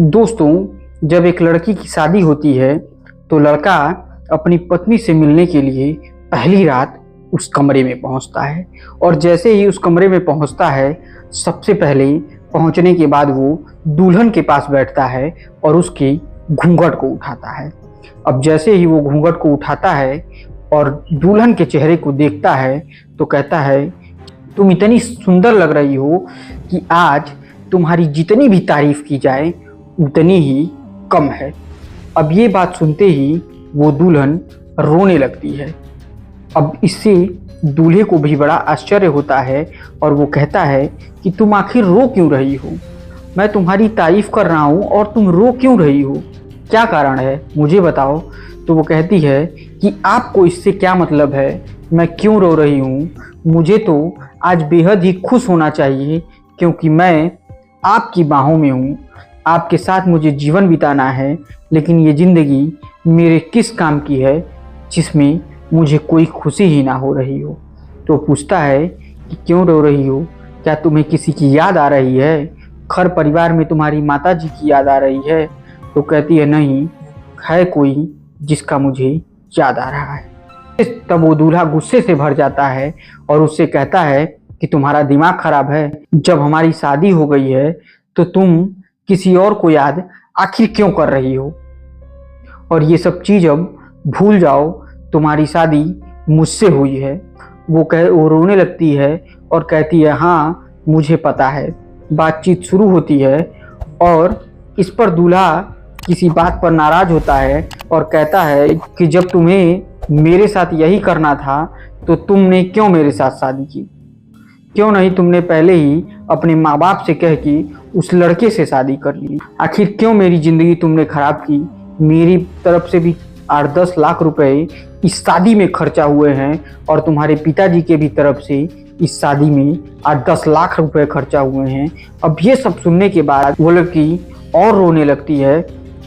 दोस्तों, जब एक लड़की की शादी होती है तो लड़का अपनी पत्नी से मिलने के लिए पहली रात उस कमरे में पहुंचता है। और जैसे ही उस कमरे में पहुंचता है, सबसे पहले पहुंचने के बाद वो दुल्हन के पास बैठता है और उसके घूंघट को उठाता है। अब जैसे ही वो घूंघट को उठाता है और दुल्हन के चेहरे को देखता है तो कहता है, तुम इतनी सुंदर लग रही हो कि आज तुम्हारी जितनी भी तारीफ की जाए उतनी ही कम है। अब ये बात सुनते ही वो दुल्हन रोने लगती है। अब इससे दूल्हे को भी बड़ा आश्चर्य होता है और वो कहता है कि तुम आखिर रो क्यों रही हो? मैं तुम्हारी तारीफ कर रहा हूँ और तुम रो क्यों रही हो? क्या कारण है, मुझे बताओ। तो वो कहती है कि आपको इससे क्या मतलब है, मैं क्यों रो रही हूँ? मुझे तो आज बेहद ही खुश होना चाहिए क्योंकि मैं आपकी बाहों में हूँ, आपके साथ मुझे जीवन बिताना है। लेकिन ये ज़िंदगी मेरे किस काम की है जिसमें मुझे कोई खुशी ही ना हो रही हो। तो पूछता है कि क्यों रो रही हो? क्या तुम्हें किसी की याद आ रही है? घर परिवार में तुम्हारी माता जी की याद आ रही है? तो कहती है, नहीं, है कोई जिसका मुझे याद आ रहा है। तब वो दूल्हा गुस्से से भर जाता है और उससे कहता है कि तुम्हारा दिमाग खराब है। जब हमारी शादी हो गई है तो तुम किसी और को याद आखिर क्यों कर रही हो? और ये सब चीज़ अब भूल जाओ, तुम्हारी शादी मुझसे हुई है। वो रोने लगती है और कहती है, हाँ मुझे पता है। बातचीत शुरू होती है और इस पर दूल्हा किसी बात पर नाराज होता है और कहता है कि जब तुम्हें मेरे साथ यही करना था तो तुमने क्यों मेरे साथ शादी की? क्यों नहीं तुमने पहले ही अपने माँ बाप से कह के उस लड़के से शादी कर ली? आखिर क्यों मेरी ज़िंदगी तुमने ख़राब की? मेरी तरफ से भी 8-10 लाख रुपए इस शादी में खर्चा हुए हैं और तुम्हारे पिताजी के भी तरफ से इस शादी में 8-10 लाख रुपए खर्चा हुए हैं। अब ये सब सुनने के बाद वो लड़की और रोने लगती है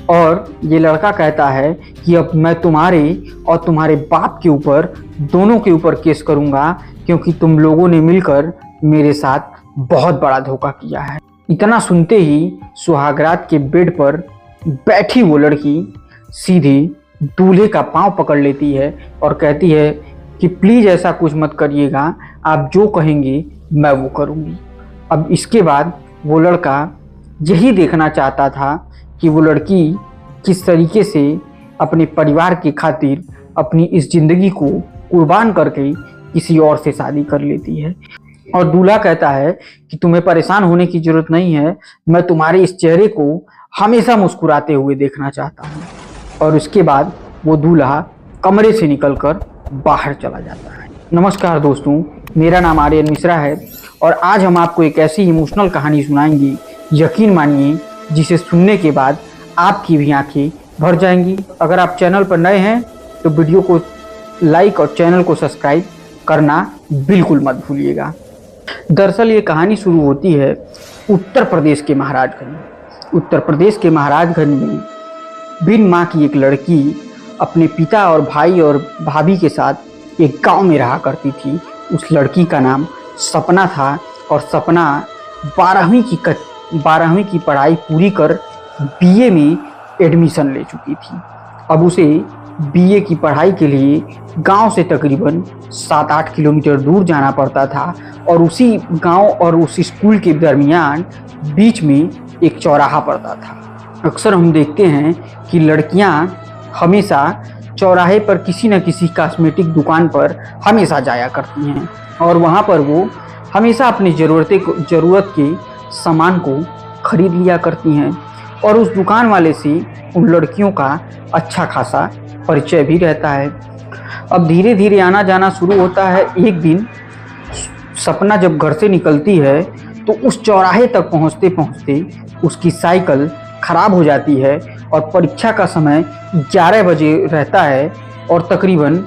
और ये लड़का कहता है कि अब मैं तुम्हारे और तुम्हारे बाप के ऊपर, दोनों के ऊपर केस करूँगा क्योंकि तुम लोगों ने मिलकर मेरे साथ बहुत बड़ा धोखा किया है। इतना सुनते ही सुहागरात के बेड पर बैठी वो लड़की सीधी दूल्हे का पांव पकड़ लेती है और कहती है कि प्लीज़ ऐसा कुछ मत करिएगा, आप जो कहेंगे मैं वो करूँगी। अब इसके बाद वो लड़का यही देखना चाहता था कि वो लड़की किस तरीके से अपने परिवार की खातिर अपनी इस ज़िंदगी को कुर्बान करके किसी और से शादी कर लेती है। और दूल्हा कहता है कि तुम्हें परेशान होने की ज़रूरत नहीं है, मैं तुम्हारे इस चेहरे को हमेशा मुस्कुराते हुए देखना चाहता हूँ। और उसके बाद वो दूल्हा कमरे से निकलकर बाहर चला जाता है। नमस्कार दोस्तों, मेरा नाम आर्यन मिश्रा है और आज हम आपको एक ऐसी इमोशनल कहानी सुनाएंगे, यकीन मानिए जिसे सुनने के बाद आपकी भी आंखें भर जाएंगी। अगर आप चैनल पर नए हैं तो वीडियो को लाइक और चैनल को सब्सक्राइब करना बिल्कुल मत भूलिएगा। दरअसल ये कहानी शुरू होती है उत्तर प्रदेश के महाराजगंज में। उत्तर प्रदेश के महाराजगंज में बिन माँ की एक लड़की अपने पिता और भाई और भाभी के साथ एक गांव में रहा करती थी। उस लड़की का नाम सपना था और सपना 12वीं की पढ़ाई पूरी कर बीए में एडमिशन ले चुकी थी। अब उसे बीए की पढ़ाई के लिए गांव से तकरीबन 7-8 किलोमीटर दूर जाना पड़ता था और उसी गांव और उस स्कूल के दरमियान बीच में एक चौराहा पड़ता था। अक्सर हम देखते हैं कि लड़कियां हमेशा चौराहे पर किसी न किसी कॉस्मेटिक दुकान पर हमेशा जाया करती हैं और वहां पर वो हमेशा अपनी ज़रूरत के सामान को खरीद लिया करती हैं और उस दुकान वाले से उन लड़कियों का अच्छा खासा परिचय भी रहता है। अब धीरे धीरे आना जाना शुरू होता है। एक दिन सपना जब घर से निकलती है तो उस चौराहे तक पहुंचते पहुंचते उसकी साइकिल ख़राब हो जाती है और परीक्षा का समय 11 बजे रहता है और तकरीबन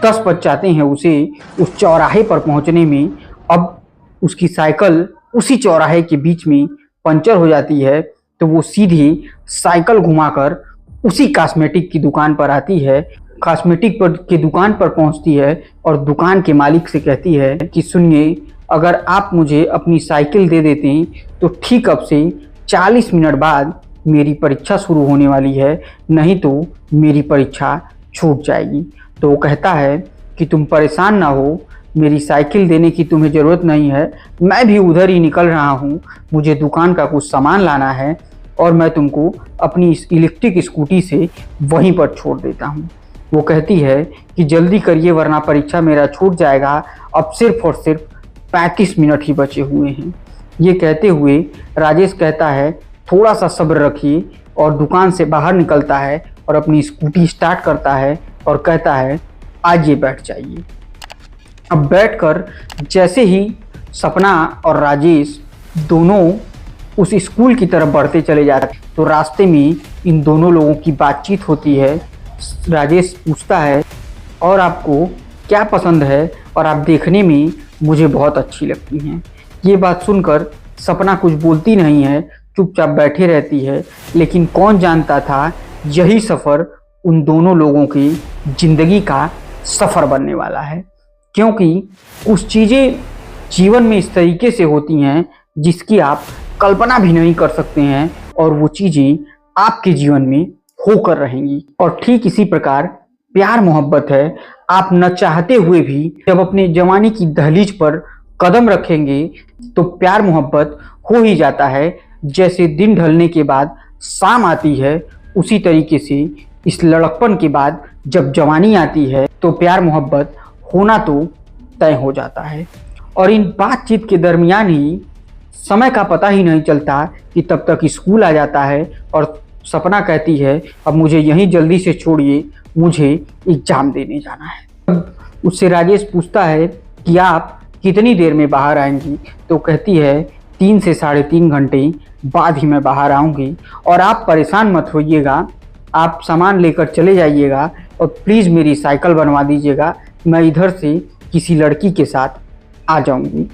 10 बज जाते हैं उसे उस चौराहे पर पहुंचने में। अब उसकी साइकिल उसी चौराहे के बीच में पंचर हो जाती है तो वो सीधी साइकिल घुमाकर उसी कॉस्मेटिक की दुकान पर आती है। कॉस्मेटिक की दुकान पर पहुंचती है और दुकान के मालिक से कहती है कि सुनिए, अगर आप मुझे अपनी साइकिल दे देते हैं तो ठीक अब से 40 मिनट बाद मेरी परीक्षा शुरू होने वाली है, नहीं तो मेरी परीक्षा छूट जाएगी। तो वो कहता है कि तुम परेशान ना हो, मेरी साइकिल देने की तुम्हें ज़रूरत नहीं है, मैं भी उधर ही निकल रहा हूँ, मुझे दुकान का कुछ सामान लाना है और मैं तुमको अपनी इस इलेक्ट्रिक स्कूटी से वहीं पर छोड़ देता हूँ। वो कहती है कि जल्दी करिए वरना परीक्षा मेरा छूट जाएगा, अब सिर्फ और सिर्फ 35 मिनट ही बचे हुए हैं। ये कहते हुए राजेश कहता है थोड़ा सा सब्र रखिए, और दुकान से बाहर निकलता है और अपनी स्कूटी स्टार्ट करता है और कहता है आइए बैठ जाइए। अब बैठकर जैसे ही सपना और राजेश दोनों उस स्कूल की तरफ बढ़ते चले जाते हैं तो रास्ते में इन दोनों लोगों की बातचीत होती है। राजेश पूछता है और आपको क्या पसंद है, और आप देखने में मुझे बहुत अच्छी लगती हैं। ये बात सुनकर सपना कुछ बोलती नहीं है, चुपचाप बैठी रहती है। लेकिन कौन जानता था यही सफ़र उन दोनों लोगों की ज़िंदगी का सफ़र बनने वाला है, क्योंकि कुछ चीज़ें जीवन में इस तरीके से होती हैं जिसकी आप कल्पना भी नहीं कर सकते हैं, और वो चीज़ें आपके जीवन में होकर रहेंगी। और ठीक इसी प्रकार प्यार मोहब्बत है, आप न चाहते हुए भी जब अपने जवानी की दहलीज पर कदम रखेंगे तो प्यार मोहब्बत हो ही जाता है। जैसे दिन ढलने के बाद शाम आती है, उसी तरीके से इस लड़कपन के बाद जब जवानी आती है तो प्यार मोहब्बत होना तो तय हो जाता है। और इन बातचीत के दरमियान ही समय का पता ही नहीं चलता कि तब तक स्कूल आ जाता है और सपना कहती है अब मुझे यहीं जल्दी से छोड़िए, मुझे एग्ज़ाम देने जाना है। अब उससे राजेश पूछता है कि आप कितनी देर में बाहर आएंगी, तो कहती है 3 से 3.5 घंटे बाद ही मैं बाहर आऊँगी, और आप परेशान मत होइएगा, आप सामान लेकर चले जाइएगा और प्लीज़ मेरी साइकिल बनवा दीजिएगा, मैं इधर से किसी लड़की के साथ आ जाऊँगी।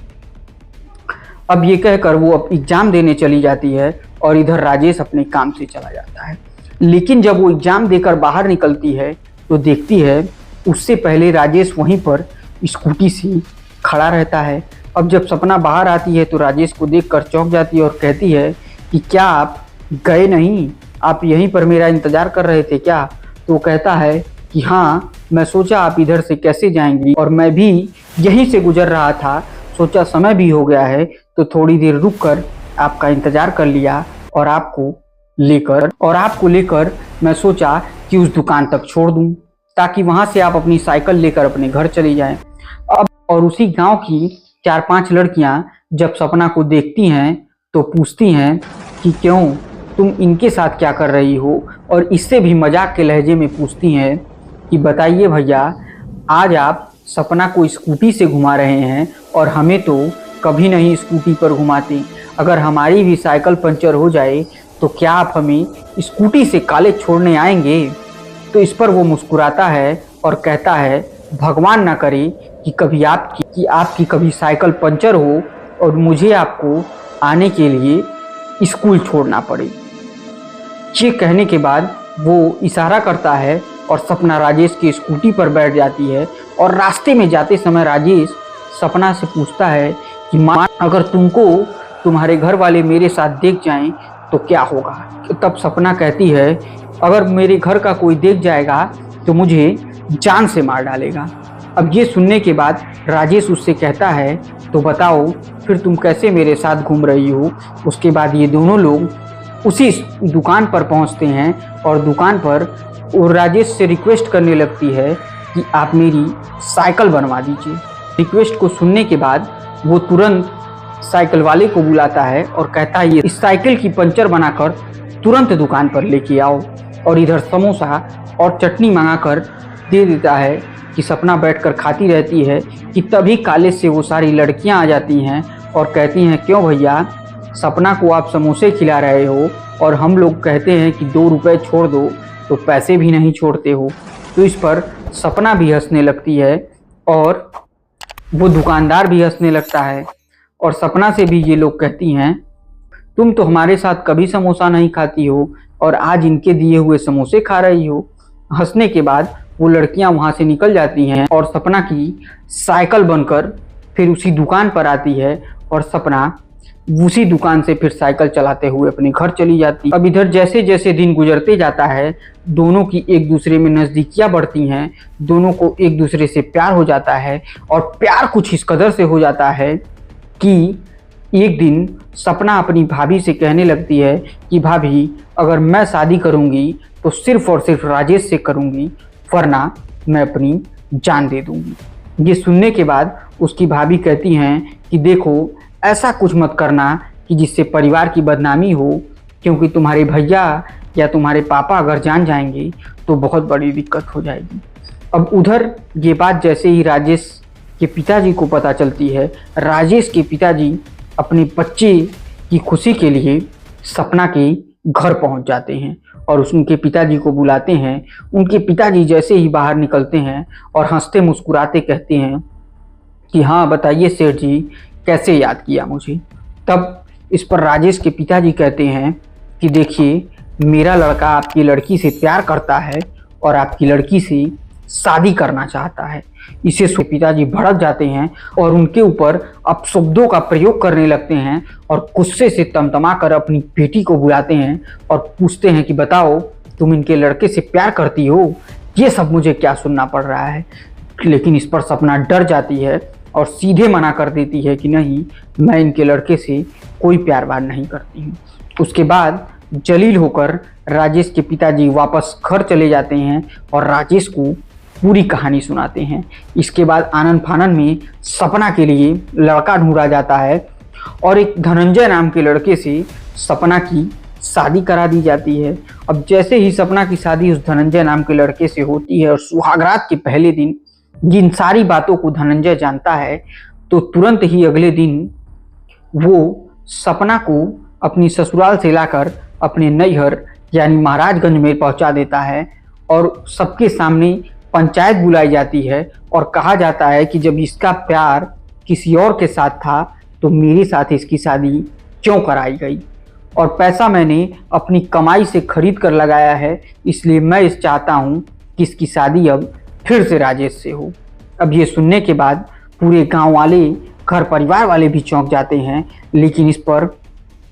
अब ये कहकर वो अब एग्ज़ाम देने चली जाती है और इधर राजेश अपने काम से चला जाता है। लेकिन जब वो एग्ज़ाम देकर बाहर निकलती है तो देखती है उससे पहले राजेश वहीं पर स्कूटी से खड़ा रहता है। अब जब सपना बाहर आती है तो राजेश को देखकर चौंक जाती है और कहती है कि क्या आप गए नहीं, आप यहीं पर मेरा इंतज़ार कर रहे थे क्या? तो वो कहता है कि हाँ, मैं सोचा आप इधर से कैसे जाएंगी और मैं भी यहीं से गुजर रहा था, सोचा समय भी हो गया है तो थोड़ी देर रुककर आपका इंतज़ार कर लिया, और आपको लेकर मैं सोचा कि उस दुकान तक छोड़ दूं ताकि वहां से आप अपनी साइकिल लेकर अपने घर चली जाएं। अब और उसी गांव की 4-5 लड़कियां जब सपना को देखती हैं तो पूछती हैं कि क्यों, तुम इनके साथ क्या कर रही हो, और इससे भी मजाक के लहजे में पूछती हैं कि बताइए भैया, आज आप सपना को स्कूटी से घुमा रहे हैं और हमें तो कभी नहीं स्कूटी पर घुमाते, अगर हमारी भी साइकिल पंचर हो जाए तो क्या आप हमें स्कूटी से कॉलेज छोड़ने आएंगे? तो इस पर वो मुस्कुराता है और कहता है भगवान ना करे कि कभी आपकी कभी साइकिल पंचर हो और मुझे आपको आने के लिए स्कूल छोड़ना पड़े। ये कहने के बाद वो इशारा करता है और सपना राजेश की स्कूटी पर बैठ जाती है, और रास्ते में जाते समय राजेश सपना से पूछता है कि माँ, अगर तुमको तुम्हारे घर वाले मेरे साथ देख जाएं तो क्या होगा? तब सपना कहती है अगर मेरे घर का कोई देख जाएगा तो मुझे जान से मार डालेगा। अब ये सुनने के बाद राजेश उससे कहता है तो बताओ फिर तुम कैसे मेरे साथ घूम रही हो? उसके बाद ये दोनों लोग उसी दुकान पर पहुंचते हैं और दुकान पर वो राजेश से रिक्वेस्ट करने लगती है कि आप मेरी साइकिल बनवा दीजिए। रिक्वेस्ट को सुनने के बाद वो तुरंत साइकिल वाले को बुलाता है और कहता है ये इस साइकिल की पंचर बनाकर तुरंत दुकान पर लेके आओ, और इधर समोसा और चटनी मंगाकर दे देता है कि सपना बैठकर खाती रहती है कि तभी कॉलेज से वो सारी लड़कियां आ जाती हैं और कहती हैं क्यों भैया, सपना को आप समोसे खिला रहे हो और हम लोग कहते हैं कि 2 रुपए छोड़ दो तो पैसे भी नहीं छोड़ते हो। तो इस पर सपना भी हंसने लगती है और वो दुकानदार भी हंसने लगता है, और सपना से भी ये लोग कहती हैं तुम तो हमारे साथ कभी समोसा नहीं खाती हो और आज इनके दिए हुए समोसे खा रही हो। हंसने के बाद वो लड़कियां वहां से निकल जाती हैं और सपना की साइकिल बनकर फिर उसी दुकान पर आती है, और सपना उसी दुकान से फिर साइकिल चलाते हुए अपने घर चली जाती। अब इधर जैसे जैसे दिन गुजरते जाता है, दोनों की एक दूसरे में नज़दीकियाँ बढ़ती हैं, दोनों को एक दूसरे से प्यार हो जाता है। और प्यार कुछ इस कदर से हो जाता है कि एक दिन सपना अपनी भाभी से कहने लगती है कि भाभी, अगर मैं शादी करूँगी तो सिर्फ और सिर्फ राजेश से करूँगी, वरना मैं अपनी जान दे दूँगी। ये सुनने के बाद उसकी भाभी कहती हैं कि देखो, ऐसा कुछ मत करना कि जिससे परिवार की बदनामी हो, क्योंकि तुम्हारे भैया या तुम्हारे पापा अगर जान जाएंगे तो बहुत बड़ी दिक्कत हो जाएगी। अब उधर ये बात जैसे ही राजेश के पिताजी को पता चलती है, राजेश के पिताजी अपने बच्चे की खुशी के लिए सपना के घर पहुंच जाते हैं और उनके पिताजी को बुलाते हैं। उनके पिताजी जैसे ही बाहर निकलते हैं और हंसते मुस्कुराते कहते हैं कि हाँ बताइए सेठ जी, कैसे याद किया मुझे। तब इस पर राजेश के पिताजी कहते हैं कि देखिए, मेरा लड़का आपकी लड़की से प्यार करता है और आपकी लड़की से शादी करना चाहता है। इसे सुन पिताजी भड़क जाते हैं और उनके ऊपर अपशब्दों का प्रयोग करने लगते हैं और गुस्से से तमतमा कर अपनी बेटी को बुलाते हैं और पूछते हैं कि बताओ, तुम इनके लड़के से प्यार करती हो? ये सब मुझे क्या सुनना पड़ रहा है। लेकिन इस पर सपना डर जाती है और सीधे मना कर देती है कि नहीं, मैं इनके लड़के से कोई प्यार वार नहीं करती हूँ। उसके बाद जलील होकर राजेश के पिताजी वापस घर चले जाते हैं और राजेश को पूरी कहानी सुनाते हैं। इसके बाद आनन फानन में सपना के लिए लड़का ढूंढा जाता है और एक धनंजय नाम के लड़के से सपना की शादी करा दी जाती है। अब जैसे ही सपना की शादी उस धनंजय नाम के लड़के से होती है और सुहागरात के पहले दिन जिन सारी बातों को धनंजय जानता है, तो तुरंत ही अगले दिन वो सपना को अपनी ससुराल से लाकर अपने नैहर यानी महाराजगंज में पहुंचा देता है और सबके सामने पंचायत बुलाई जाती है और कहा जाता है कि जब इसका प्यार किसी और के साथ था तो मेरे साथ इसकी शादी क्यों कराई गई, और पैसा मैंने अपनी कमाई से खरीद कर लगाया है, इसलिए मैं इस चाहता हूँ कि इसकी शादी अब फिर से राजेश से हो। अब ये सुनने के बाद पूरे गांव वाले, घर परिवार वाले भी चौंक जाते हैं, लेकिन इस पर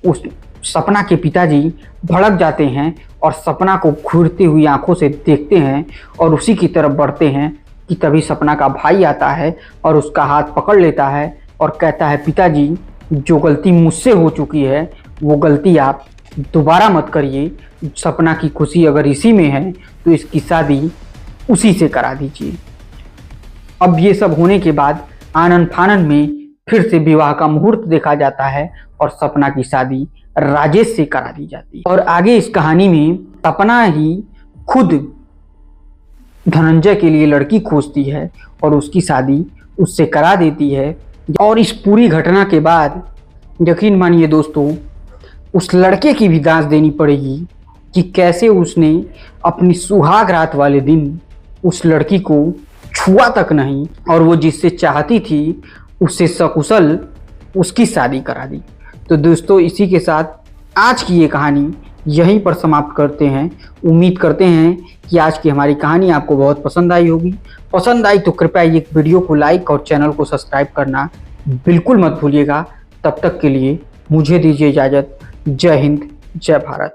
उस सपना के पिताजी भड़क जाते हैं और सपना को घूरती हुई आंखों से देखते हैं और उसी की तरफ बढ़ते हैं कि तभी सपना का भाई आता है और उसका हाथ पकड़ लेता है और कहता है, पिताजी, जो गलती मुझसे हो चुकी है वो गलती आप दोबारा मत करिए। सपना की खुशी अगर इसी में है तो इसकी शादी उसी से करा दीजिए। अब ये सब होने के बाद आनन फानन में फिर से विवाह का मुहूर्त देखा जाता है और सपना की शादी राजेश से करा दी जाती है। और आगे इस कहानी में सपना ही खुद धनंजय के लिए लड़की खोजती है और उसकी शादी उससे करा देती है। और इस पूरी घटना के बाद यकीन मानिए दोस्तों, उस लड़के की भी दांत देनी पड़ेगी कि कैसे उसने अपनी सुहाग रात वाले दिन उस लड़की को छुआ तक नहीं और वो जिससे चाहती थी उससे सकुशल उसकी शादी करा दी। तो दोस्तों, इसी के साथ आज की ये कहानी यहीं पर समाप्त करते हैं। उम्मीद करते हैं कि आज की हमारी कहानी आपको बहुत पसंद आई होगी। पसंद आई तो कृपया ये वीडियो को लाइक और चैनल को सब्सक्राइब करना बिल्कुल मत भूलिएगा। तब तक के लिए मुझे दीजिए इजाज़त। जय हिंद, जय भारत।